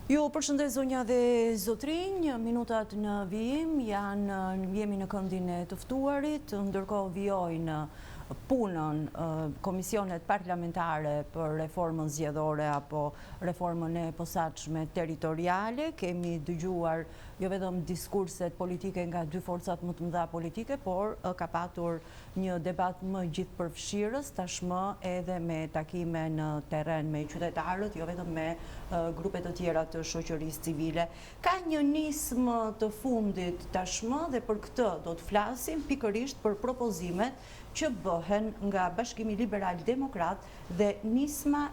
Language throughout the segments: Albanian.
Ju përshëndes zonja dhe zotrinj, minutat në vijim jemi në këndin e të ftuarit, ndërkohë vijojnë punën komisionet parlamentare për reformën zgjedhore apo reformën e posaçme territoriale. Kemi dëgjuar jo vetëm diskurset politike nga dy forcat më të mëdha politike, por ka patur një debat më gjithëpërfshirës, tashmë edhe me takime në terren me qytetarët, jo vetëm me grupe të tjera të shoqërisë civile. Ka një nismë të fundit tashmë dhe për këtë do të flasim pikërisht për propozimet që bëhen nga Bashkimi Liberal Demokrat dhe nisma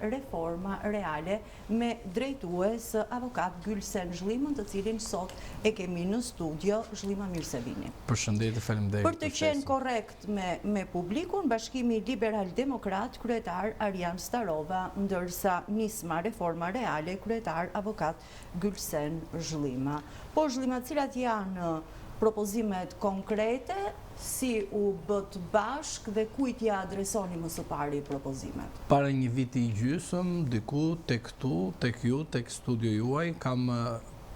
Reforma Reale me drejtues avokat Gülsen Zhlimën, të cilin sot e kemi në studio. Zhlima, mirë se vini. Përshëndetje, faleminderit. Për të qenë korrekt me publikun, Bashkimi Liberal Demokrat, kryetar Arjan Starova, ndërsa nisma Reforma Reale, kryetar avokat Gülsen Zhlima. Po Zhlima, cilat janë propozimet konkrete, si u bët bashk dhe kujt ja adresoni më së pari propozimet? Para një viti i gjysëm, diku tek këtu, tek ju, tek studio juaj, kam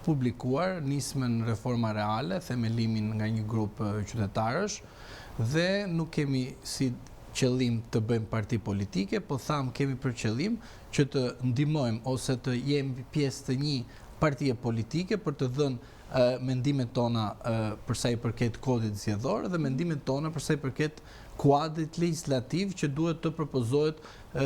publikuar nismën Reforma Reale, themelimin nga një grup qytetarësh, dhe nuk kemi si qëllim të bëjmë parti politike, po tham kemi për qëllim që të ndihmojmë ose të jemi pjesë të një partie politike për të dhënë mendimet tona përsa i përket kodit zgjedhor dhe mendimet tona përsa i përket kuadrit legislativ që duhet të propozohet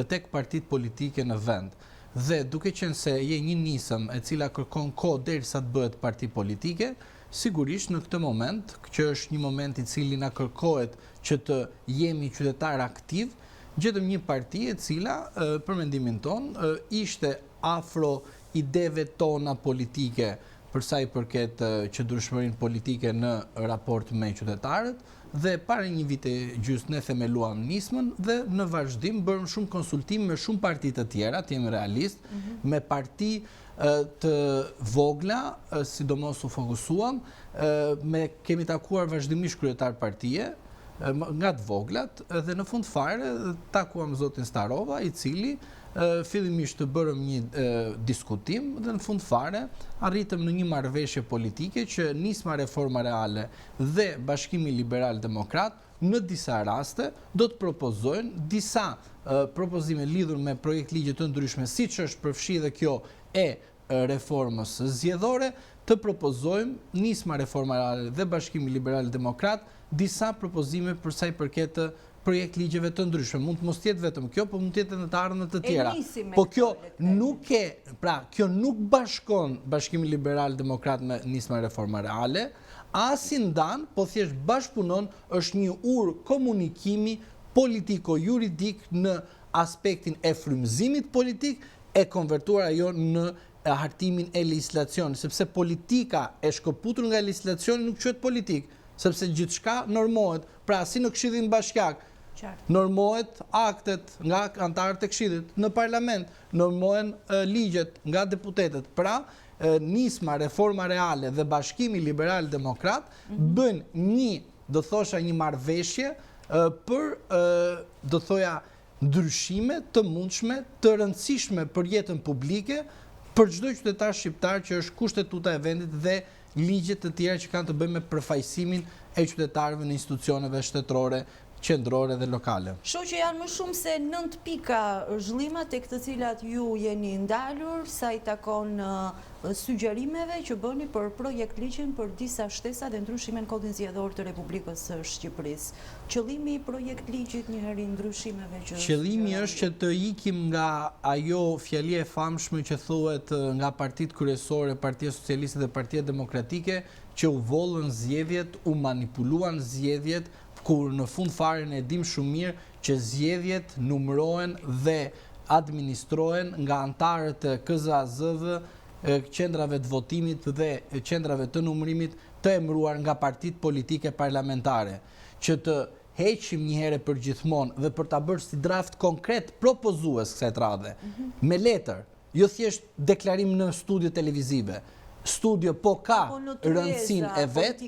tek partitë politike në vend. Dhe duke qenë se je një nisëm e cila kërkon kohë derisa të bëhet parti politike, sigurisht në këtë moment, që është një moment i cili na kërkohet që të jemi qytetar aktiv, gjetëm një parti e cila, për mendimin ton, ishte afro ideve tona politike përsa i përket qëndrueshmërinë politike në raport me qytetarët, dhe para një vite gjysmë ne themeluam nismën dhe në vazhdim bërëm shumë konsultim me shumë parti të tjera, të jemi realist, me parti të vogla, sidomos u fokusuam, kemi takuar vazhdimisht kryetar partie, nga të voglat, dhe në fund fare takuam zotin Starova, i cili fillimisht të bërëm një diskutim dhe në fund fare arritëm në një marrëveshje politike që nisma Reforma Reale dhe Bashkimi Liberal Demokrat në disa raste do të propozojnë disa propozime lidhur me projekt ligje të ndryshme, siç është përfshi dhe kjo e reformës zgjedhore, të propozojmë nisma Reforma Reale dhe Bashkimi Liberal Demokrat disa propozime përsa i përket projekt ligjeve të ndryshme. Mund të mos jetë vetëm kjo, po mund të jetë në të ardhmet të tjera. Po kjo nuk bashkon Bashkimi Liberal Demokrat me nisma Reforma Reale, as i ndan, po thjesht bashkëpunon, është një urë komunikimi politiko-juridik në aspektin e frymëzimit politik, e konvertuar ajo në hartimin e legislacionit, sepse politika e shkëputur nga legislacioni nuk quhet politik, sepse gjithçka normohet, pra si në Këshillin Bashkiak, normohet aktet nga antarët e Këshillit, në parlament normohen ligjet nga deputetët. Pra, nisma Reforma Reale dhe Bashkimi Liberal Demokrat bën një marrëveshje për ndryshime të mundshme, të rëndësishme për jetën publike, për çdo qytetar shqiptar që është kushtetuta e vendit dhe ligjet të tjera që kanë të bëjnë me përfaqësimin e qytetarëve në institucioneve shtetërore, qendrore dhe lokale. Shoh që janë më shumë se 9 pika zhllima tek të cilat ju jeni ndalur sa i takon sugjerimeve që bëni për projekt ligjin për disa shtesa dhe ndryshime në kodin zgjedhor të Republikës së Shqipërisë. Qëllimi i projekt ligjit njëherë ndryshimeve që qëllimi është që të ikim nga ajo fjali e famshme që thuhet nga partitë kryesore, Partia Socialiste dhe Partia Demokratike, që u vollën zgjedhjet, u manipuluan zgjedhjet, kur në fund fare ne dim shumë mirë që zgjedhjet numërohen dhe administrohen nga antarët e KZAZ-ve, qendrave të votimit dhe qendrave të numërimit të emëruar nga partitë politike parlamentare, që të heqim një herë për gjithmonë dhe për ta bërë si draft konkret propozues kësaj radhe, me letër, jo thjesht deklarim në studio televizive, studio ka rëndësinë e vet,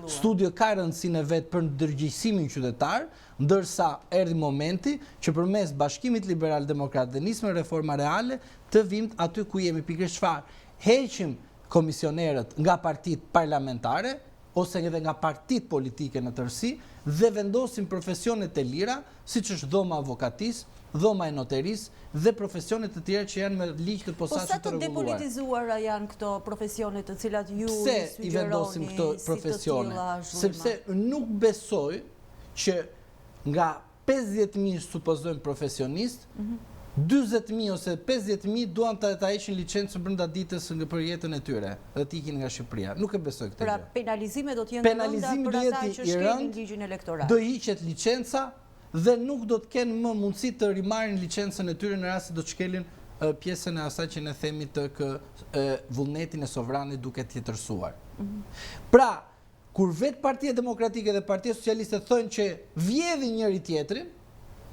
studio ka rëndësinë e vet për ndërgjegjësimin qytetar, ndërsa erdhi momenti që përmes Bashkimit Liberal Demokrat dhe nisme reforma reale të vim aty ku jemi pikërisht çfarë? Heqim komisionerët nga partitë parlamentare ose edhe nga partitë politike në tërësi dhe vendosim profesionet e lira, siç është dhoma avokatisë, dhoma e noterisë dhe profesionet të tjera që janë me ligj të posaçëm të rregulluar. Po sa të depolitizuara janë këto profesione të cilat ju pse i vendosim këto profesione? Sepse nuk besoj që nga 50.000 supozojmë profesionistë, 40.000 ose 50.000 duan ta heqin licencën brenda ditës për jetën e tyre dhe të ikin nga Shqipëria. Nuk e besoj këtë gjë. Pra penalizimet do të jenë të rënda për ata që shkelin ligjin elektoral. Do hiqet licenca dhe nuk do të kenë më mundësi të rimarrin licencën e tyre në rast se do të shkelin pjesën e asaj që ne themi të vullnetin e sovranit duke tjetërsuar. Pra, kur vetë Partia Demokratike dhe Partia Socialiste thonë që vjedhin njëri tjetrin,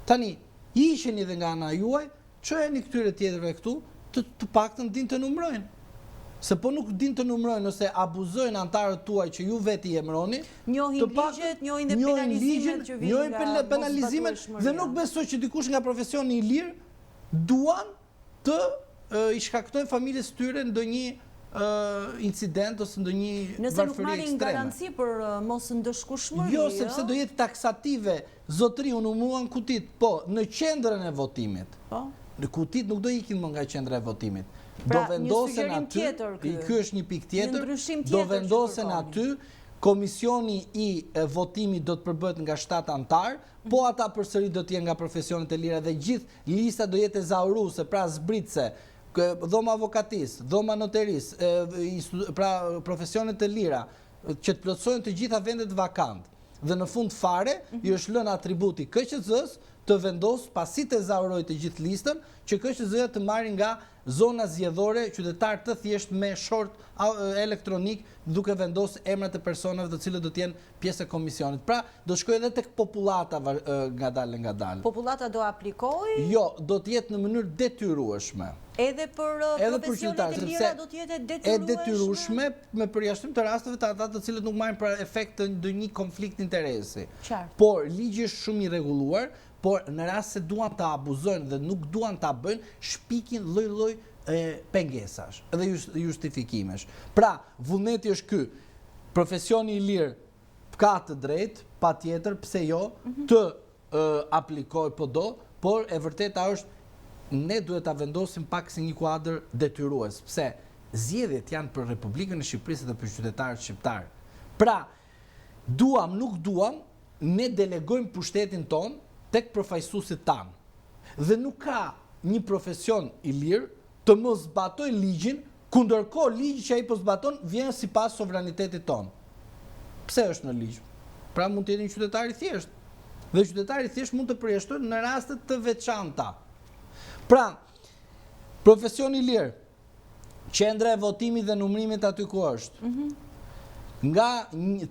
tani hiqeni dhe nga ana juaj, çojeni këtyre tjetrave këtu, të paktën din të numrojnë. Se po nuk din të numrojnë ose abuzojnë antarët tuaj që ju veti emroni, njohin ligjet, njohin dhe penalizimet që vijnë nga penalizimet dhe nuk besoj që dikush nga profesioni i lirë duan të i shkaktojnë familjes tyre ndonjë incident ose ndonjë varfëri ekstreme. Nëse nuk marrin garanci për mos ndëshkueshmëri. Jo, sepse do jetë taksative. Zotri, unë numruan kutit, po në qendrën e votimit. Po. Në kutit nuk do ikin më nga qendra e votimit. Do vendosen aty, ky është një pikë tjetër, do vendosen aty, komisioni i votimit do të përbëhet nga 7 antar, po ata përsëri do të jenë nga profesionet e lira dhe gjithë lista do jetë ezauruese, pra zbritse, dhoma avokatisë, dhoma noterisë, pra profesionet e lira, që të plotësojnë të gjitha vendet vakant. Dhe në fund fare, i është lënë atributi KQZ-s të vendosë pasi të ezaurojë të gjithë listën, që KQZ-ja të marrin nga zona zgjedhore qytetar të thjesht me short elektronik duke vendosë emrat e personave të cilët do të jenë pjesë e komisionit. Pra, do shkojë edhe tek popullata ngadalë. Popullata do aplikojë? Jo, do të jetë në mënyrë detyrueshme. Edhe për profesionet e lira do të jetë detyrueshme? E detyrueshme me përjashtim të rasteve të ata të cilët nuk marrin për efekt të ndonjë konflikt interesi. Por ligji është shumë i rregulluar, por në rast se duan ta abuzojnë dhe nuk duan ta bëjnë, shpikin lloj-lloj pengesash dhe justifikimesh. Pra, vullneti është ky. Profesioni i lirë ka të drejtë, patjetër, pse jo, të aplikojë po do, por e vërteta është ne duhet ta vendosim pak si një kuadër detyrues, pse zgjedhjet janë për Republikën e Shqipërisë dhe për qytetarët shqiptar. Pra, duam, nuk duam, ne delegojmë pushtetin ton tek përfaqësuesit tanë. Dhe nuk ka një profesion i lirë të mos zbatojë ligjin, ku ndërkohë ligji që ai po zbaton vjen sipas sovranitetit ton. Pse është në ligj? Pra mund të jetë një qytetar i thjeshtë. Dhe qytetari i thjeshtë mund të përjashtojë në raste të veçanta. Pra, profesioni i lirë, qendra e votimit dhe numërimit aty ku është. Nga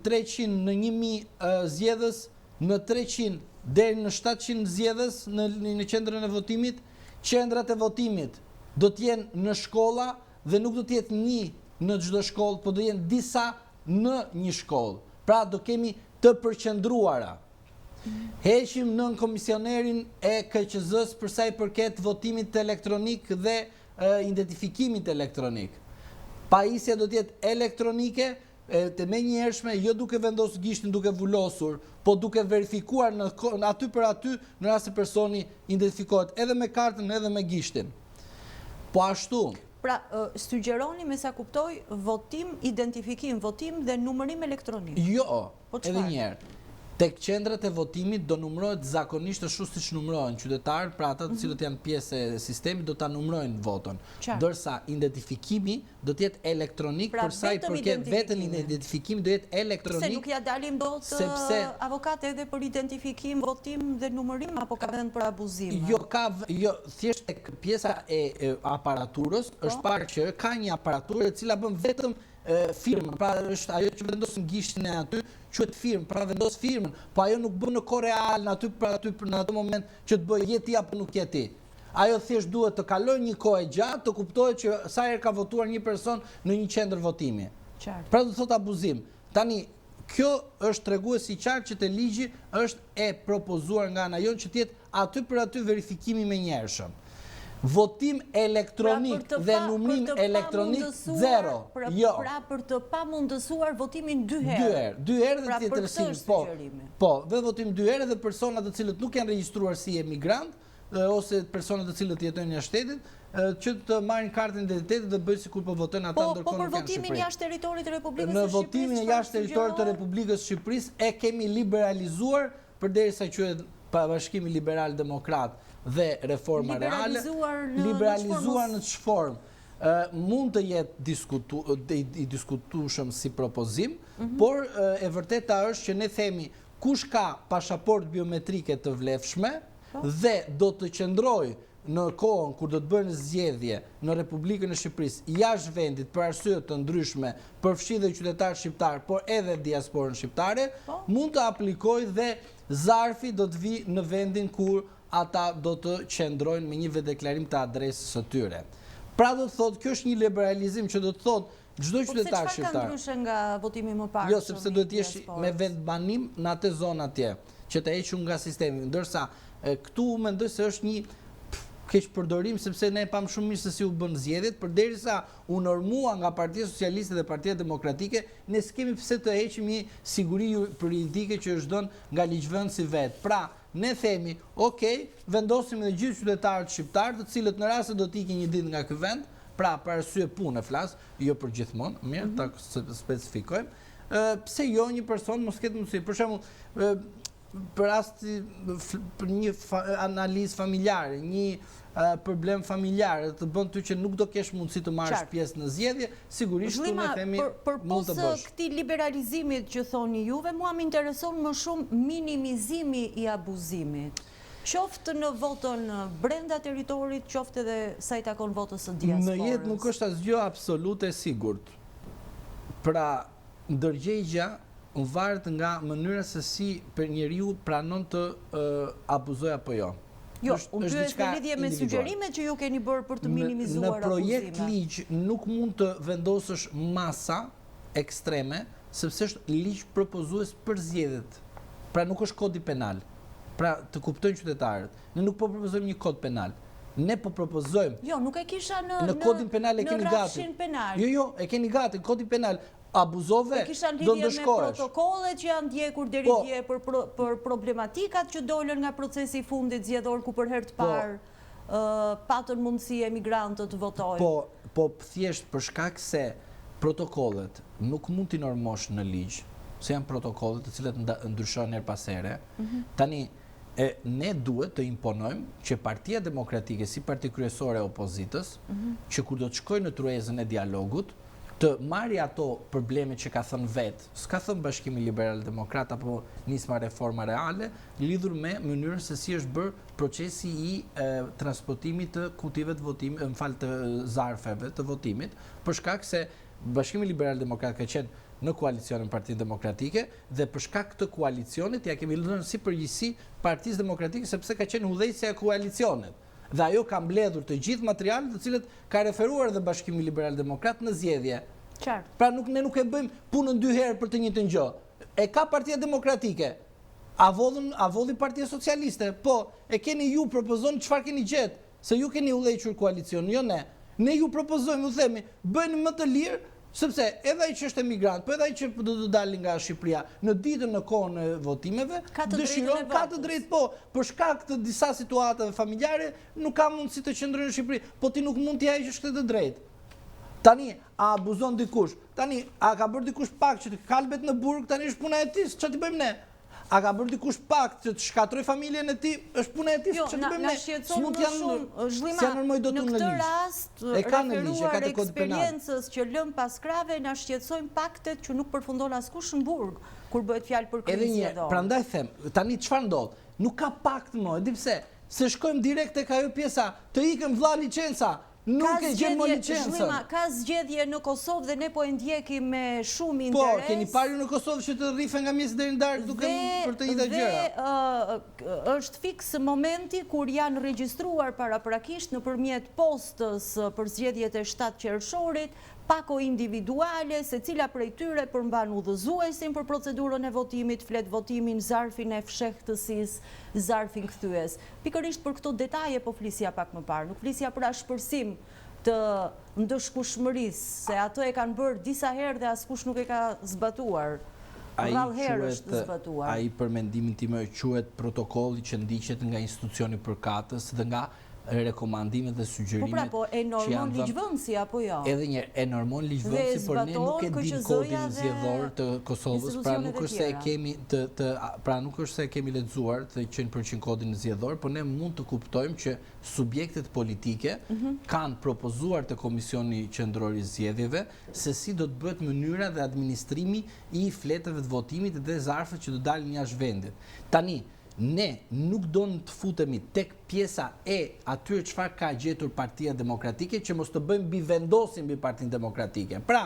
300 në 1000 zgjedhës në 300 deri në 700 zgjedhës në qendrën e votimit, qendrat e votimit do të jenë në shkolla dhe nuk do të jetë një në çdo shkollë, por do jenë disa në një shkollë. Pra do kemi të përqendruara. Heqim nën komisionerin e KQZ-s për sa i përket votimit elektronik dhe identifikimit elektronik. Pajisja do të jetë elektronike, të menjëhershme, jo duke vendosur gishtin duke vulosur, po duke verifikuar aty për aty në rast se personi identifikohet edhe me kartën edhe me gishtin. Po ashtu. Pra, sugjeroni me sa kuptoj votim, identifikim, votim dhe numërim elektronik. Jo, edhe njerë. Tek qendrat e votimit do numërohet zakonisht ashtu siç numërohen qytetarët, pra ata të cilët janë pjesë e sistemit do ta numërojnë votën. Ndërsa identifikimi do të jetë elektronik, për sa i përket vetën identifikimi do jetë elektronik. Pse nuk ja dalim dot avokatë edhe për identifikim, votim dhe numërim apo ka vend për abuzim? Jo, thjesht tek pjesa e aparaturës është parë që ka një aparaturë e cila bën vetëm firmën, pra është ajo që vendosin gishtin e aty, quhet firmë, pra vendos firmën, po ajo nuk bën në kohë real në aty në atë moment që të bëj jeti apo nuk jeti. Ajo thjesht duhet të kalojë një kohë gjatë, të kuptohet që sa herë ka votuar një person në një qendër votimi. Pra do thot abuzim. Tani, kjo është treguesi i qartë që te ligji është e propozuar nga ana jonë që të jetë aty për aty verifikimi menjëhershëm. Votim elektronik dhe numrim elektronik 0. Jo. Pra për të pamundësuar votimin 2 herë. 2 herë dhe tjetërsin. Po, dhe votim 2 herë dhe personat të cilët nuk janë regjistruar si emigrant, ose personat të cilët jetojnë në shtetit, që të marrin kartën e identitetit dhe bëjnë sikur po votojnë ata ndërkohë. Po për votimin jashtë territorit të Republikës së Shqipërisë. Në votimin jashtë territorit të Republikës së Shqipërisë e kemi liberalizuar përderisa quhet Bashkimi Liberal Demokrat dhe Reforma Reale, liberalizuar në çfarë mund të jetë i diskutueshëm si propozim, por e vërteta është që ne themi kush ka pasaportë biometrike të vlefshme dhe do të qëndrojë në kohën kur do të bëhen zgjedhje në Republikën e Shqipërisë jashtë vendit për arsye të ndryshme, përfshi dhe qytetarë shqiptar, por edhe diasporën shqiptare, mund të aplikojë dhe zarfi do të vi në vendin kur ata do të qëndrojnë me një vetdeklarim të adresës së tyre. Pra do të thotë, kjo është një liberalizim që do të thotë çdo qytetar shqiptar. Po çfarë ka ndryshe nga votimi më parë? Jo, sepse duhet të jesh me vendbanim në atë zonë atje, që të hequr nga sistemi, ndërsa këtu mendoj se është një keq përdorim, sepse ne pam shumë mirë se si u bën zgjedhjet, përderisa u normua nga Partia Socialiste dhe Partia Demokratike, ne s'kemi pse të heqim një siguri juridike që është dhënë nga ligjvënësi vet. Pra, ne themi, vendosim edhe gjithë qytetarët shqiptar, të cilët në rast se do të ikin një ditë nga ky vend, pra për arsye punë flas, jo për gjithmonë, mirë, ta specifikojmë. Pse jo një person mos ketë mundësi, për shembull, për rast për një analizë familjare, një problem familjar, të bën ty që nuk do kesh mundësi të marrësh pjesë në zgjedhje, sigurisht tu ne themi mund të bësh. Përpos këtij liberalizimit që thoni juve, mua më intereson më shumë minimizimi i abuzimit. Qoftë në votën brenda territorit, qoftë edhe sa i takon votës së diasporës. Në jetë nuk është asgjë absolute e sigurt. Pra, ndërgjegja varet nga mënyra se si për njeriu pranon të abuzojë apo jo. Jo, unë pyes në lidhje me sugjerimet që ju keni bërë për të minimizuar abuzimin. Në projekt ligj nuk mund të vendosësh masa ekstreme, sepse është ligj propozues për zgjedhjet. Pra nuk është kodi penal. Pra të kuptojnë qytetarët. Ne nuk po propozojmë një kod penal. Ne po propozojmë. Jo, nuk e kisha në kodin penal e keni gati. Në rafshin penal. Jo, e keni gati, kodi penal. Abuzove, do ndëshkohesh. Kisha lidhje me protokollet që janë ndjekur deri dje për problematikat që dolën nga procesi i fundit zgjedhor ku për herë të parë patën mundësi emigrantët të votojnë. Po thjesht për shkak se protokollet nuk mund t'i normosh në ligj, se janë protokollet të cilat ndryshojnë her pas here. Tani ne duhet të imponojmë që Partia Demokratike si parti kryesore e opozitës, që kur do të shkojë në tryezën e dialogut, të marri ato probleme që ka thënë vetë, s'ka thënë Bashkimi Liberal Demokrat apo nisma Reforma Reale, lidhur me mënyrën se si është bërë procesi i transportimit të kutive të votimit, në fal të zarfeve të votimit, për shkak se Bashkimi Liberal Demokrat ka qenë në koalicionin Partinë Demokratike dhe për shkak të koalicionit ja kemi lënë si përgjegjësi Partisë Demokratike sepse ka qenë udhëheqësja e koalicionit. Dhe ajo ka mbledhur të gjithë materialet të cilët ka referuar dhe Bashkimi Liberal Demokrat në zgjedhje. Pra ne nuk e bëjmë punën 2 herë për të njëjtën gjë. E ka Partia Demokratike, a vodhi Partia Socialiste, po e keni ju propozon çfarë keni gjetë, se ju keni udhëhequr koalicion, jo ne. Ne ju propozojmë, u themi, bëjnë më të lirë, sepse edhe ai që është emigrant, po edhe ai që do të dalë nga Shqipëria në ditën në kohën e votimeve, dëshiron ka të drejtë për shkak të disa situatave familjare, nuk ka mundësi të qëndrojë në Shqipëri, po ti nuk mund t'i heqësh këtë drejtë. Tani, a abuzon dikush? Tani, a ka bërë dikush pak që të kalbet në burg, tani është puna e tij, ç'të bëjmë ne? A ka bërë dikush pak që të shkatroj familjen e tij, është puna e tij, ç'të bëjmë ne? S'mund të janë Zhlima, në këtë rast, referuar eksperiencës që lëm pas krave, na shqetësojnë paktet që nuk përfundon askush në burg, kur bëhet fjalë për krizë zgjedhore. Prandaj them, tani çfarë ndodh? Nuk ka pakt më, e di pse? Se shkojmë direkt tek ajo pjesa, të ikën vëlla licenca. nuk e gjen më licencën. Ka zgjedhje në Kosovë dhe ne po e ndjekim me shumë Po, interes. keni parë në Kosovë që të rrife nga mjesë deri në darkë duke për të njëjta gjëra. Dhe është fiks momenti kur janë regjistruar paraprakisht nëpërmjet postës për zgjedhjet e 7 qershorit, pako individuale, se cila prej tyre përmban udhëzuesin për procedurën e votimit, flet votimin, zarfin e fshehtësisë, zarfin kthyes. Pikërisht për këto detaje po flisja pak më parë, nuk flisja për ashpërsim të ndëshkushmërisë, se ato e kanë bërë disa herë dhe askush nuk e ka zbatuar. Rrallë herë është zbatuar. Ai për mendimin tim quhet protokolli që ndiqet nga institucioni përkatës dhe nga rekomandimet dhe sugjerimet. Po e normon ligjvëndësi apo jo? Edhe një e normon ligjvëndësi, por ne nuk e dim kodin zgjedhor të Kosovës, pra nuk është se kemi lexuar të 100% kodin zgjedhor, por ne mund të kuptojmë që subjektet politike kanë propozuar të Komisioni Qendror i Zgjedhjeve se si do të bëhet mënyra dhe administrimi i fletëve të votimit dhe zarfet që do dalin jashtë vendit. Tani, ne nuk do në të futemi tek pjesa e atyre çfarë ka gjetur Partia Demokratike që mos të bëjmë bivendosin mbi Partinë Demokratike. Pra,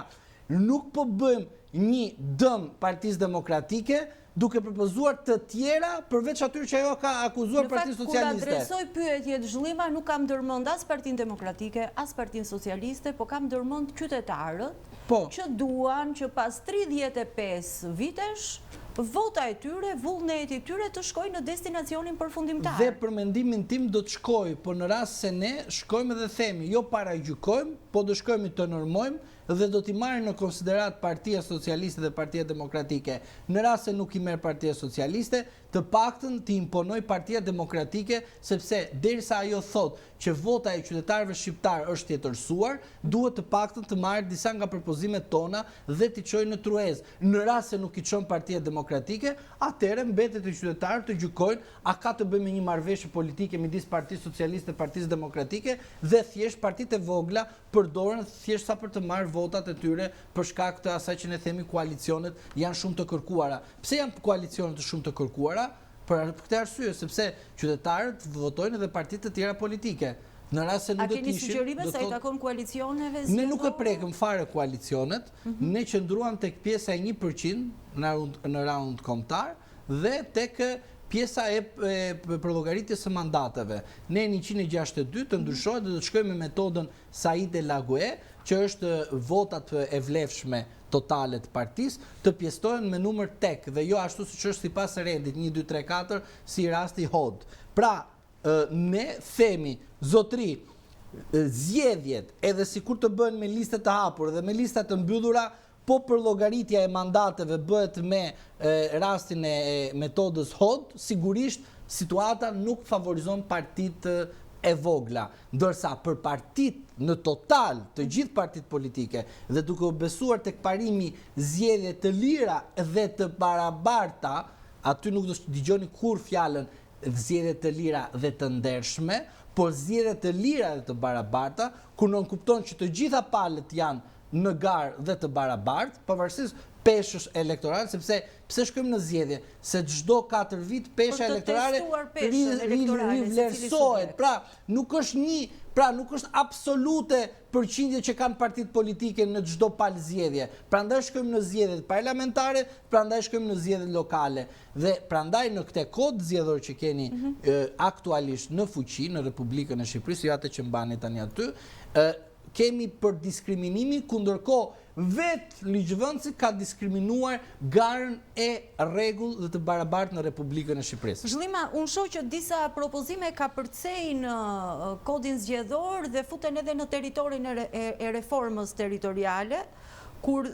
nuk po bëjmë një dëm Partisë Demokratike duke propozuar të tjera përveç atyre që ajo ka akuzuar Partinë Socialiste. Në fakt, kur adresoj pyetjet Zhllima, nuk kam ndërmend as Partinë Demokratike, as Partinë Socialiste, po kam ndërmend qytetarët që duan që pas 35 vitesh vota e tyre, vullneti i tyre të shkojnë në destinacionin përfundimtar. Dhe për mendimin tim do të shkojë, por në rast se ne shkojmë dhe themi, jo paragjykojmë, po do shkojmë të normojmë dhe do t'i marrë në konsiderat Partia Socialiste dhe Partia Demokratike. Në rast se nuk i merr Partia Socialiste, të paktën t'i imponoj Partia Demokratike, sepse derisa ajo thot që vota e qytetarëve shqiptar është tjetërsuar, duhet të paktën të marrë disa nga propozimet tona dhe t'i çojë në truez. Në rast se nuk i çon Partia Demokratike, atëherë mbetet e qytetarët të gjykojnë a ka të bëjë me një marrëveshje politike midis Partisë Socialiste dhe Partisë Demokratike dhe thjesht partitë e vogla përdoren thjesht sa për të marrë votat e tyre për shkak të asaj që ne themi koalicionet janë shumë të kërkuara. Pse janë koalicionet shumë të kërkuara? Për këtë arsye, sepse qytetarët votojnë edhe partitë të tjera politike. Në rast se nuk do të ishin, a keni sugjerime sa i takon koalicioneve zgjedhore? Ne nuk e prekëm fare koalicionet, ne qëndruam tek pjesa e 1% në raund kombëtar dhe tek pjesa e përllogaritjes së mandateve. Ne në 162 të ndryshohet dhe do të shkojmë me metodën Said El Lague, që është votat e vlefshme totale të partisë, të pjesëtohen me numër tek dhe jo ashtu siç është sipas rendit 1 2 3 4 si rasti Hod. Pra, ne themi zotri zgjedhjet edhe sikur të bëhen me liste të hapura dhe me lista të mbyllura, po përllogaritja e mandateve bëhet me rastin e metodës Hod, sigurisht situata nuk favorizon partitë e vogla, ndërsa për partit në total të gjithë partit politike dhe duke u besuar tek parimi zgjedhje të lira dhe të barabarta, aty nuk do të dëgjoni kur fjalën zgjedhje të lira dhe të ndershme, por zgjedhje të lira dhe të barabarta, kur nuk kupton që të gjitha palët janë në garë dhe të barabartë, pavarësisht peshës elektorale, sepse pse shkojmë në zgjedhje, se çdo 4 vit pesha elektorale rivlerësohet. Pra, nuk është absolute përqindje që kanë partitë politike në çdo palë zgjedhje. Prandaj shkojmë në zgjedhjet parlamentare, prandaj shkojmë në zgjedhjet lokale. Dhe prandaj në këtë kod zgjedhor që keni aktualisht në fuqi në Republikën e Shqipërisë, jo atë që mbani tani aty, kemi për diskriminimi, kundërkohë vetë ligjvëndësi ka diskriminuar garën e rregull dhe të barabartë në Republikën e Shqipërisë. Zhllima, unë shoh që disa propozime ka përcejnë kodin zgjedhor dhe futen edhe në territorin e reformës territoriale, kur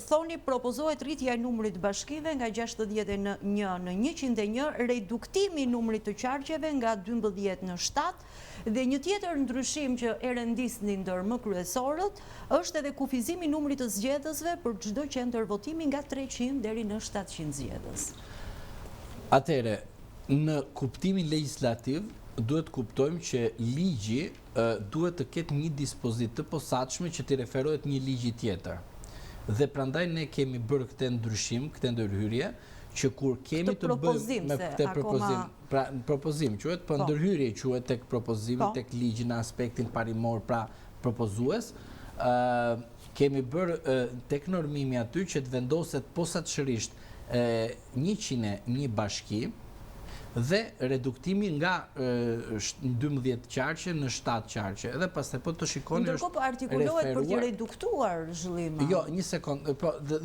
thoni propozohet rritja e numrit bashkive nga 61 në 101, reduktimi i numrit të qarqeve nga 12 në 7, dhe një tjetër ndryshim që e rendisnin ndër më kryesorët është edhe kufizimi i numrit të zgjedhësve për çdo qendër votimi nga 300 deri në 700 zgjedhës. Atëherë, në kuptimin legjislativ duhet kuptojmë që ligji duhet të ketë një dispozitë të posaçme që të referohet një ligji tjetër. Dhe prandaj ne kemi bërë këtë ndryshim, këtë ndërhyrje, që kur kemi të bëjmë me këtë propozim, pra propozim quhet, po ndërhyrje quhet tek propozimi, tek ligji në aspektin parimor, pra propozues, kemi bërë tek normimi aty që të vendoset posaçërisht 101 bashki dhe reduktimi nga 12 qarqe në 7 qarqe. Edhe pastaj po të shikoni është referuar. Artikulohet për të reduktuar zhëllima. Jo, një sekond,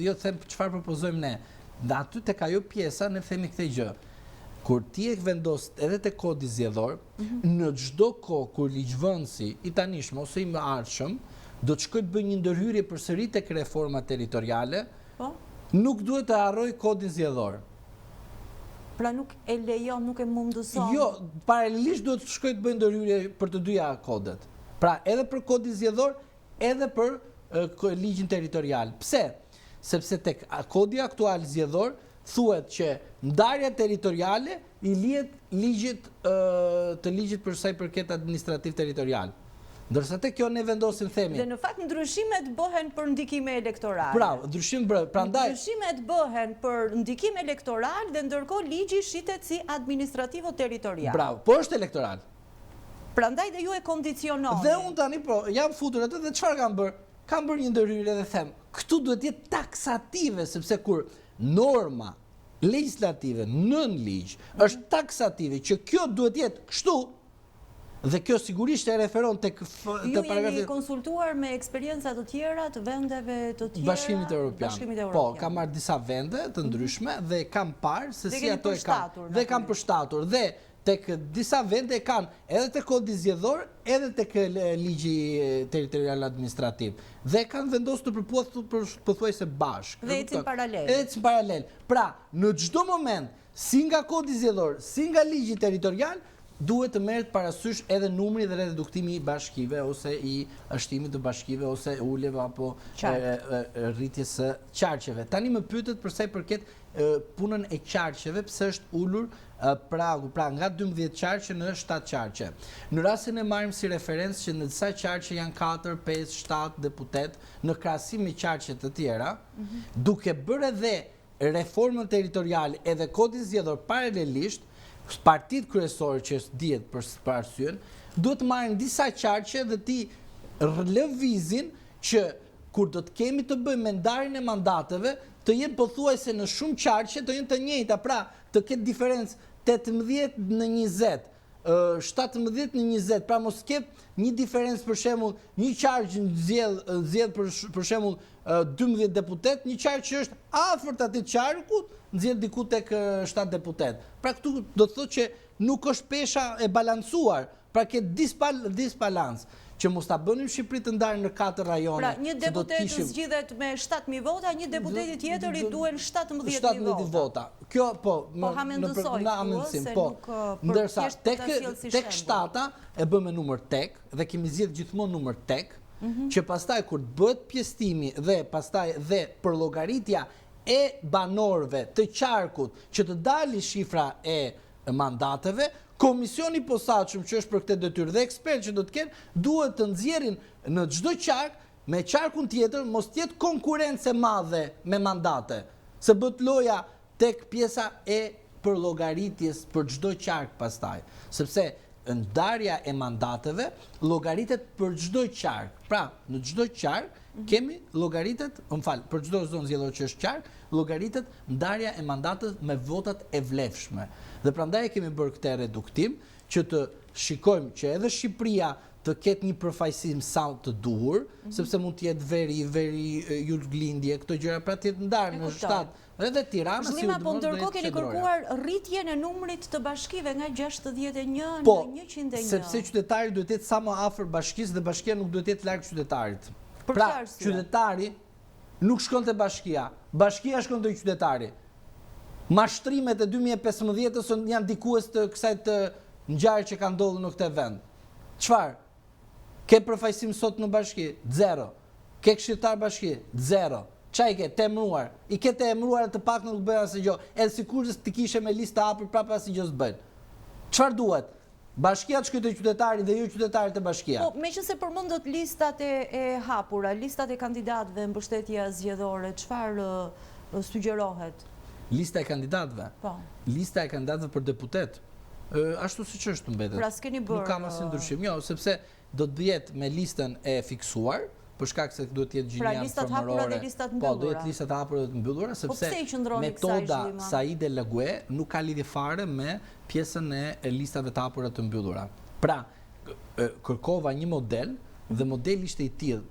jo them çfarë propozojmë ne. Dhe aty tek ajo pjesa ne themi këtë gjë. Kur ti e vendos edhe te kodi zgjedhor, në çdo kohë kur ligjvënësi i tanishëm ose i ardhshëm do të shkojë të bëjë një ndërhyrje përsëri tek reforma territoriale, nuk duhet të harroj kodin zgjedhor. Pra nuk e lejon, nuk e mundëson. Jo, paralelisht duhet të shkojë të bëjë ndërhyrje për të dyja kodet. Pra edhe për kodin zgjedhor, edhe për ligjin territorial. Pse? Sepse tek kodi aktual zgjedhor thuhet që ndarja territoriale i lihet të ligjit për sa i përket administrativ territorial. Ndërsa te kjo ne vendosim themi. Dhe në fakt ndryshimet bëhen për ndikime elektorale. Bravo, Ndryshimet bëhen për ndikim elektoral dhe ndërkohë ligji shitet si administrativo-territorial. Bravo, po është elektoral. Prandaj dhe ju e kondiciononi. Dhe unë tani jam futur atë dhe çfarë kam bërë? Kam bërë një ndërhyrje dhe them, këtu duhet të jetë taksative, sepse kur norma legislative nën ligj është taksative që kjo duhet jetë kështu. Dhe kjo sigurisht e referon tek ju jeni konsultuar me eksperienca të tjera të vendeve të tjera. Bashkimit Evropian. Po, kam marrë disa vende të ndryshme dhe kam parë se si ato e kanë. Dhe kam përshtatur. Dhe tek disa vende kanë edhe tek kodi zgjedhor, edhe tek ligji territorial administrativ. Dhe kanë vendosur të përputhur pothuajse bashkë. Dhe ecin paralel. Ecin paralel. Pra, në çdo moment, si nga kodi zgjedhor, si nga ligji territorial, duhet të merret parasysh edhe numri dhe reduktimi i bashkive ose i ashtimit të bashkive ose uleve apo rritjes së qarqeve. Tani më pyetet për sa i përket punën e qarqeve, pse është ulur pragu, pra nga 12 qarqe në 7 qarqe. Në rastin e marrim si referencë që në disa qarqe janë 4, 5, 7 deputet në krahasim me qarqe të tjera, duke bërë edhe reformën territoriale edhe kodin zgjedhor paralelisht, partit kryesore që dihet për arsyen, duhet të marrin disa qarqe dhe ti lëvizin që kur do të kemi të bëjmë me ndarjen e mandateve, të jenë pothuajse në shumë qarqe të jenë të njëjta, pra të ketë diferencë 18 në 20, 17 në 20, pra mos ketë një diferencë për shembull, një qarqe nxjell për shembull 12 deputet, një qarqe që është afërt atij qarkut nxjerr diku tek 7 deputet. Pra këtu do të thotë që nuk është pesha e balancuar, pra ke disbalans, që mos ta bënim Shqipëri të ndarë në 4 rajone. Pra një deputet zgjidhet me 7.000 vota, një deputeti tjetër i duhen 17.000 vota. Kjo po hamendësoj se nuk ndërsa tek shtata e bëm me numër tek dhe kemi zgjedh gjithmonë numër tek, që pastaj kur bëhet pjesëtimi dhe pastaj dhe për llogaritja e banorëve të qarkut që të dali shifra e mandateve, komisioni posaçëm që është për këtë detyrë dhe ekspertë që do të kenë, duhet të nxjerrin në çdo qark me qarkun tjetër, mos të jetë konkurrencë e madhe me mandate, se bëhet loja tek pjesa e përllogaritjes për çdo qark pastaj, sepse ndarja e mandateve llogaritet për çdo qark. Pra, në çdo qark kemi llogaritet, për çdo zonë zgjedhore që është qark, llogaritet ndarja e mandateve me votat e vlefshme. Dhe prandaj kemi bërë këtë reduktim që të shikojmë që edhe Shqipëria të ketë një përfaqësim sa të duhur, sepse mund të jetë veri jugëlindje, këto gjëra pra të jetë ndarë në shtat. Edhe Tirana si po ndërkohë keni kërkuar rritjen e numrit të bashkive nga 61 në 101. Sepse qytetari duhet të jetë sa më afër bashkisë dhe bashkia nuk duhet të jetë larg qytetarit. Pra, qytetari nuk shkon te bashkia, bashkia shkon te qytetari. Mashtrimet e 2015-ës janë dikues të kësaj të ngjarje që ka ndodhur në këtë vend. Çfarë? Ke përfaqësim sot në bashki? 0. Ke këshilltar bashki? 0. Çaj ke temruar? I ke të emruar të pak nuk bëjnë asnjë gjë. Edhe sikur të kishe me listë hapur prapë asnjë gjë s'bën. Çfarë duhet? Bashkia të shkojë te qytetari dhe jo qytetarit e bashkia. Po, meqense përmendët listat e hapura, listat e kandidatëve në mbështetje zgjedhore, çfarë sugjerohet? Lista e kandidatëve? Po. Lista e kandidatëve për deputet. ashtu siç është mbetet. Pra s'keni bërë. Nuk kam asnjë ndryshim. Jo, sepse do të jetë me listën e fiksuar, për shkak se duhet të jetë gjinja formërore. Pra listat hapura dhe listat mbyllura. Po, do jetë listat hapura dhe të mbyllura, sepse metoda Said El Lague nuk ka lidhje fare me pjesën e listave të hapura të mbyllura. Pra, kërkova një model dhe modeli ishte i tillë,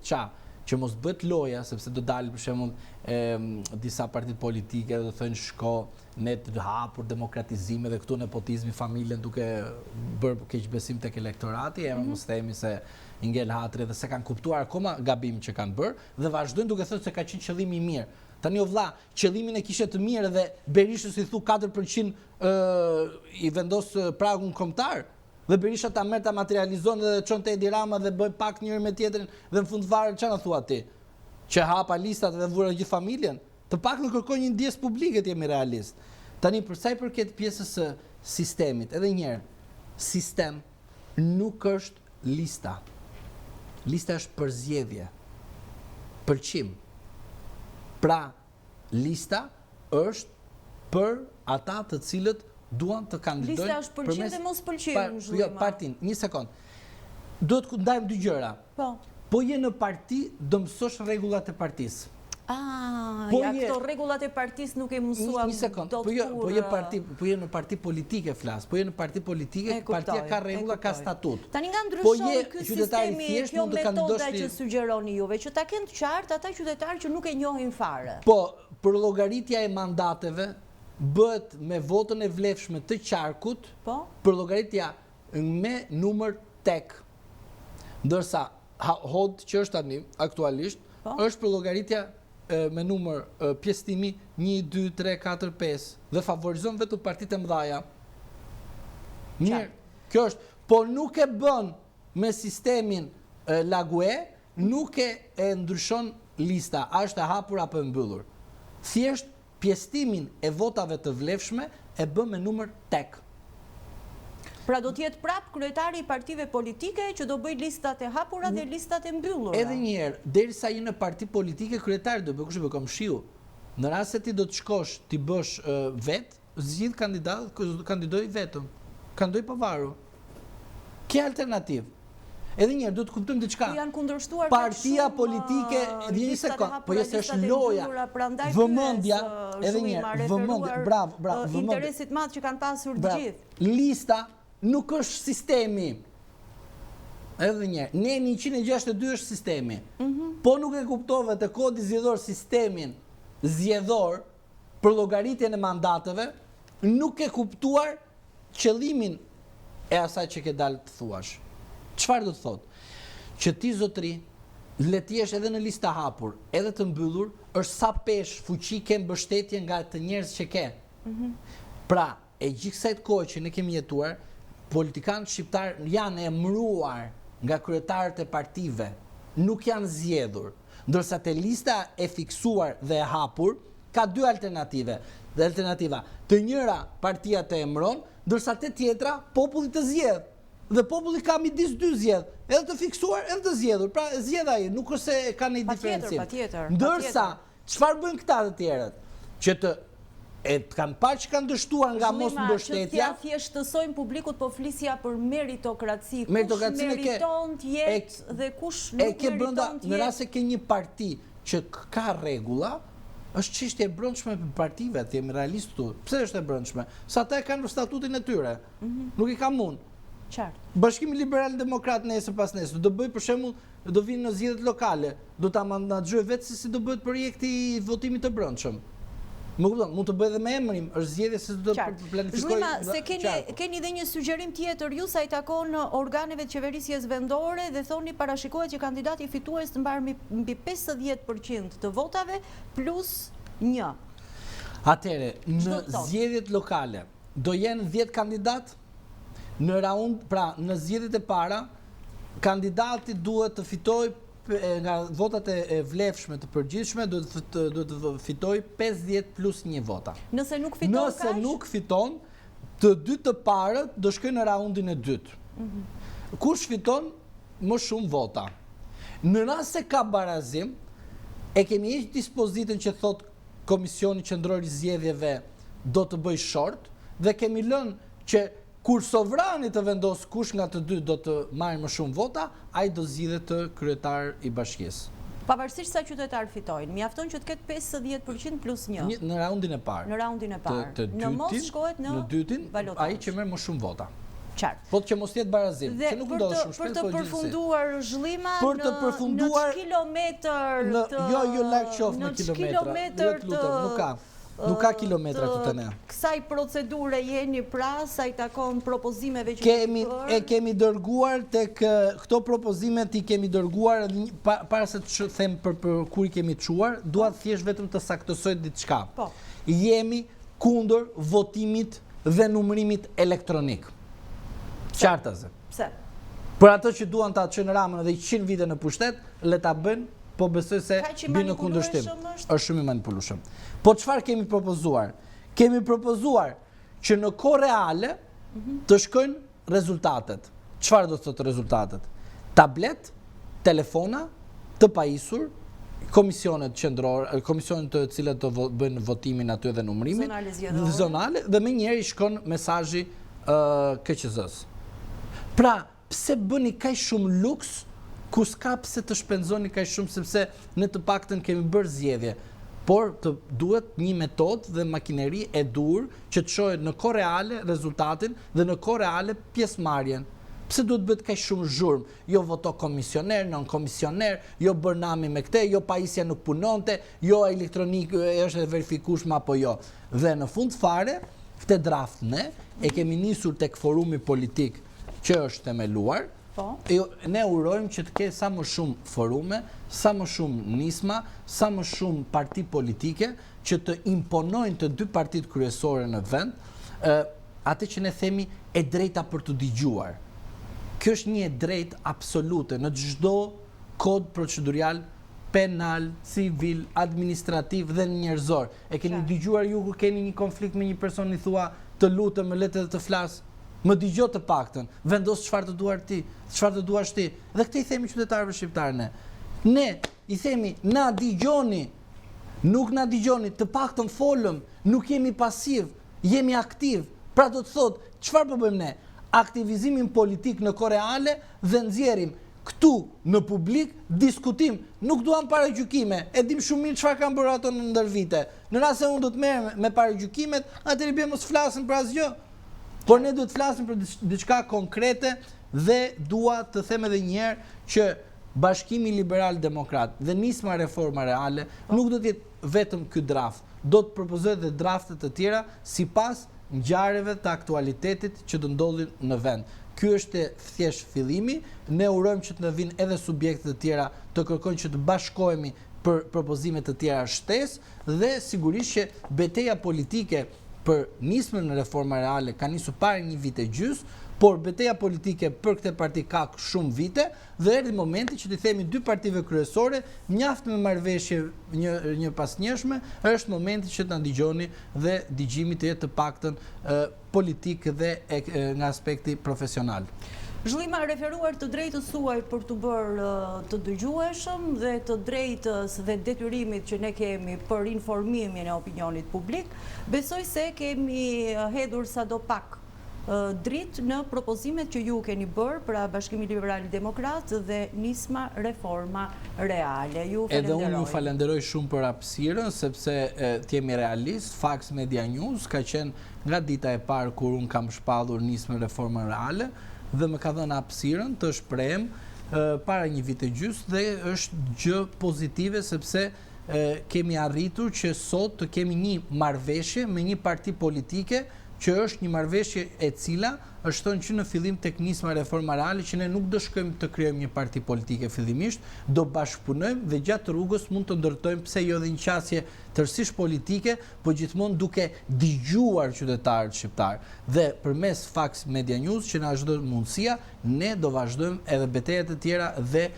që mos bëhet loja, sepse do dalë për shembull disa partit politike do thënë shko ne të hapur demokratizime dhe këtu nepotizmi familjen duke bërë keqbesim tek elektorati, mos themi se i ngel hatri dhe se kanë kuptuar akoma gabimin që kanë bërë dhe vazhdojnë duke thënë se ka qenë qëllimi i mirë. Tani o vlla, qëllimin e kishte të mirë dhe Berishës i thu 4% i vendos pragun kombëtar. Dhe Berisha ta merr ta materializon dhe çonte Edi Rama dhe bëj pak njëri me tjetrin dhe në fund fare çfarë na thua ti? Që hapa listat dhe vura gjithë familjen? Të paktën kërkoj një ndjesë publike të jemi realist. Tani për sa i përket pjesës së sistemit, edhe një herë, sistem nuk është lista. Lista është përzgjedhje. Pëlqim. Pra, lista është për ata të cilët duan të kandidojnë. Lista është pëlqim dhe mos pëlqim. Jo, partin, një sekond. Duhet të ndajmë dy gjëra. Po je në parti, do mësosh rregullat e partisë. Këto rregullat e partisë nuk e mësuam. Një sekond. Po je në parti politike flas. Po je në parti politike, partia ka rregulla, ka statut. Tani nga ndryshon ky sistemi, kjo metoda që sugjeroni juve, që ta kenë të qartë ata qytetarë që nuk e njohin fare. Po, për llogaritja e mandateve bëhet me votën e vlefshme të qarkut, për llogaritja me numër tek. Ndërsa HOD që është tani aktualisht është për llogaritja me numër pjesëtimi 1, 2, 3, 4, 5 dhe favorizon vetëm partitë e mëdha. Mirë, kjo është, po nuk e bën me sistemin Lague, nuk e ndryshon lista, a është e hapur apo e mbyllur. Thjesht pjesëtimin e votave të vlefshme e bën me numër tek. Pra do t'jetë prap kryetari i partive politike që do bëj listat e hapura dhe listat e mbyllura. Edhe njëherë, derisa je në parti politike, kryetari do bëj kush bëj komshiu. Në rast se ti do të shkosh, ti bësh vet, zgjidh kandidat, kandidoj vetëm. Kandidoj pavarur. Ke alternativë. Edhe njëherë, do të kuptojmë diçka. Partia politike, një sekond, po jesë është loja, vëmendja, edhe njëherë, vëmendja, bravo, interesit madh që kanë pasur të gjithë. Lista nuk është sistemi. Edhe njëherë, ne 162 është sistemi. Po nuk e kuptove të kodi zgjedhor sistemin zgjedhor për llogaritjen e mandateve, nuk e kuptuar qëllimin e asaj që ke dalë të thuash. Çfarë do të thotë? Që ti zotri, le të jesh edhe në listë hapur, edhe të mbyllur, është sa pesh fuqi ke mbështetje nga të njerëz që ke. Pra, e gjithë kësaj kohë që ne kemi jetuar, politikanët shqiptar janë emëruar nga kryetarët e partive, nuk janë zgjedhur. Ndërsa te lista e fiksuar dhe e hapur ka dy alternative. Dhe alternativa, të njëra partia të emëron, ndërsa te tjetra populli të zgjedh. Dhe populli ka midis dy zgjedh, edhe të fiksuar edhe të zgjedhur. Pra zgjedh ai, nuk është se ka një diferencim. Ndërsa çfarë bën këta të tjerët? Që të kanë parë që kanë dështuar nga mos mbështetja. Që t'ja thjeshtësojnë publikut, po flisja për meritokraci. Kush meriton t'jetë dhe kush nuk meriton t'jetë. Në rast se ke një parti që ka rregulla, është çështje e brendshme për partive, të jemi realistë këtu. Pse është e brendshme? Sa ata e kanë në statutin e tyre. Nuk i kam unë. Qartë. Bashkimi Liberal Demokrat nesër pas nesër do bëj për shembull, do vinë në zgjedhjet lokale, do ta menaxhoj vetë si do bëhet projekti i votimit të brendshëm. Më kupton, mund të bëj edhe me emrin, është zgjedhje se do të planifikoj. Zhulima, se keni dhe një sugjerim tjetër ju sa i takon organeve të qeverisjes vendore dhe thoni parashikohet që kandidati fitues të mbar mbi 50% të votave plus 1. Atëre, në zgjedhjet lokale do jenë 10 kandidat? Në raund, pra në zgjedhjet e para, kandidati duhet të fitojë nga votat e vlefshme të përgjithshme, do të fitoj 50 plus 1 vota. Nëse nuk fiton kaq? Nëse nuk fiton, të dy të parët do shkojnë në raundin e dytë. Kush fiton më shumë vota? Në rast se ka barazim, e kemi hequr dispozitën që thot Komisioni Qendror i Zgjedhjeve do të bëj short dhe kemi lënë që kur sovrani të vendos kush nga të dy do të marrë më shumë vota, ai do zgjidhet të kryetar i bashkisë. Pavarësisht sa qytetar fitojnë, mjafton që të ketë 50% plus 1. Në raundin e parë. Në raundin e parë. Në mos shkohet në dytin, balotazh. ai që merr më shumë vota. Qartë. Po që mos jetë barazim, që nuk ndodh shumë shpesh, për të përfunduar zhllima në kilometër të jo larg qoftë në kilometra. Nuk ka kilometra këtu ne. Kësaj procedure jeni pra sa i takon propozimeve që kemi dërguar tek këto propozimet i kemi dërguar para se të them për kur i kemi çuar, dua thjesht vetëm të saktësoj diçka. Po. Jemi kundër votimit dhe numërimit elektronik. Qartaze. Pse? Për ato që duan ta çojnë Ramën edhe 100 vite në pushtet, le ta bëjnë, po besoj se bie në kundërshtim. Është shumë i manipulueshëm. Po çfarë kemi propozuar? Kemi propozuar që në kohë reale të shkojnë rezultatet. Çfarë do të thotë rezultatet? Tablet, telefona, të pajisur, komisionet qendrore, komisionet të cilat do bëjnë votimin aty dhe numërimin, zonale, dhe më njëherë shkon mesazhi KQZ-s. Pra, pse bëni kaq shumë luks, ku s'ka pse të shpenzoni kaq shumë, sepse në të paktën kemi bërë zgjedhje. Por duhet një metodë dhe makineri e dur që të shohë në kohë reale rezultatin dhe në kohë reale pjesëmarrjen. Pse duhet bëhet kaq shumë zhurmë? Jo voto komisioner, non komisioner, jo bërnami me këtë, jo pajisja nuk punonte, jo elektronik është e verifikueshme apo jo. Dhe në fund fare, këtë draft ne e kemi nisur tek forumi politik që është themeluar. Ne urojmë që të ketë sa më shumë forume, sa më shumë nisma, sa më shumë parti politike që të imponojnë të dy partitë kryesore në vend atë që ne themi e drejta për të dëgjuar. Kjo është një e drejtë absolute në çdo kod procedurial penal, civil, administrativ dhe njerëzor. E keni dëgjuar ju kur keni një konflikt me një person i thua të lutem më le të flas? Më dëgjoj të paktën, vendos çfarë të duar ti, çfarë të duash ti. Dhe këtë i themi qytetarëve shqiptarë ne. Ne i themi na dëgjoni, nuk na dëgjoni, të paktën folëm, nuk jemi pasiv, jemi aktiv. Pra do të thotë, çfarë po bëjmë ne? Aktivizimin politik në kohë reale dhe nxjerrim këtu në publik diskutim. Nuk duam paragjykime. E dim shumë mirë çfarë kanë bërë ato në ndër vite. Në rast se unë do të merrem me paragjykimet, atëherë bëjmë mos flasim për asgjë. Por ne duhet të flasim për diçka konkrete dhe dua të them edhe një herë që Bashkimi Liberal Demokrat dhe nisma Reforma Reale nuk do të jetë vetëm ky draft, do të propozojë edhe drafte të tjera sipas ngjarjeve të aktualitetit që do ndodhin në vend. Ky është thjesht fillimi, ne urojmë që të na vinë edhe subjekte të tjera të kërkojnë që të bashkohemi për propozime të tjera shtesë dhe sigurisht që betejë politike për nismën në Reforma Reale ka nisur para një vite gjys, por betejë politike për këtë parti ka shumë vite dhe erdhi momenti që të themi dy partive kryesore, mjaft me marrëveshje një pasnjëshme, është momenti që të na dëgjoni dhe dëgjimi të jetë të paktën politik dhe nga aspekti profesional. Zhllima referuar të drejtës suaj për të bërë të dëgjueshëm dhe të drejtës dhe detyrimit që ne kemi për informimin e opinionit publik, besoj se kemi hedhur sadopak dritë në propozimet që ju keni bërë pra Bashkimi Liberal Demokrat dhe nisma Reforma Reale. Edhe unë ju falenderoj shumë për hapësirën, sepse t'jemi realist, Fax Media News ka qenë nga dita e parë kur unë kam shpallur nismën Reforma Reale dhe më ka dhënë hapësirën të shprehem para një vite gjys dhe është gjë pozitive sepse kemi arritur që sot të kemi një marrëveshje me një parti politike që është një marrëveshje e cila është thënë që në fillim tek nisma Reforma Reale që ne nuk do shkojmë të krijojmë një parti politike fillimisht, do bashkëpunojmë dhe gjatë rrugës mund të ndërtojmë pse jo dhe një qasje tërësisht politike, po gjithmonë duke dëgjuar qytetarët shqiptar. Dhe përmes Fax Media News që na është dhënë mundësia, ne do vazhdojmë edhe betejat e tjera dhe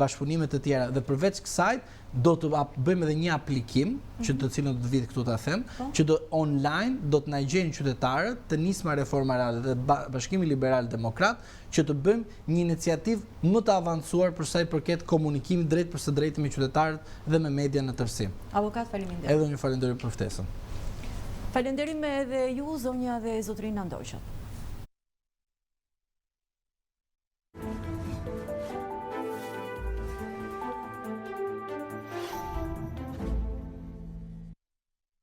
bashkëpunimet të tjera. Dhe përveç kësaj do të bëjmë edhe një aplikim, që të cilën do të vit këtu ta them, që do online do të na gjejnë qytetarët të nisma Reforma Reale dhe Bashkimi Liberal Demokrat që të bëjmë një iniciativë më të avancuar për sa i përket komunikimit drejt për së drejti me qytetarët dhe me media në tërësi. Avokat, faleminderit. Edhe unë falenderoj për ftesën. Falenderime edhe ju, zonja dhe zotrina Ndoqët.